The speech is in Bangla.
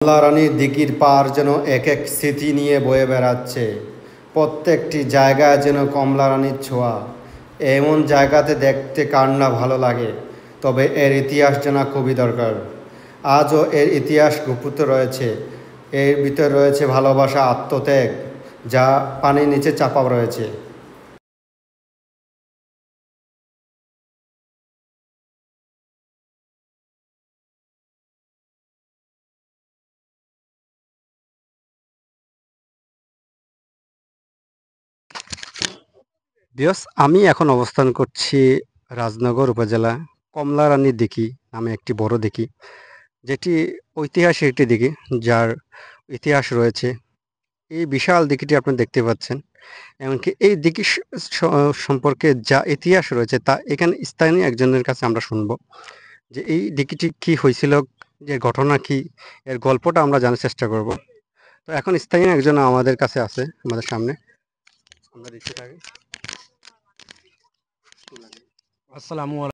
কমলা রানীর দিঘির পার যেন এক এক স্মৃতি নিয়ে বয়ে বেড়াচ্ছে। প্রত্যেকটি জায়গায় যেন কমলা রানীর ছোঁয়া। এমন জায়গাতে দেখতে কার না ভালো লাগে, তবে এর ইতিহাস জানা খুবই দরকার। আজও এর ইতিহাস গুপ্ত রয়েছে। এর ভিতরে রয়েছে ভালোবাসা, আত্মত্যাগ, যা পানির নিচে চাপা রয়েছে। আমি এখন অবস্থান করছি রাজনগর উপজেলা কমলারানী দিঘি নামে একটি বড় দিঘি, যেটি ঐতিহাসিক একটি দিঘি, যার ইতিহাস রয়েছে। এই বিশাল দিঘিটি আপনি দেখতে পাচ্ছেন। এমনকি এই দিঘি সম্পর্কে যা ইতিহাস রয়েছে তা এখানে স্থানীয় একজনের কাছে আমরা শুনবো, যে এই দিঘিটি কি হয়েছিল, যে ঘটনা কি, এর গল্পটা আমরা জানার চেষ্টা করব। তো এখন স্থানীয় একজন আমাদের কাছে আছে, আমাদের সামনে। আমরা দেখতে থাকি। আসসালামু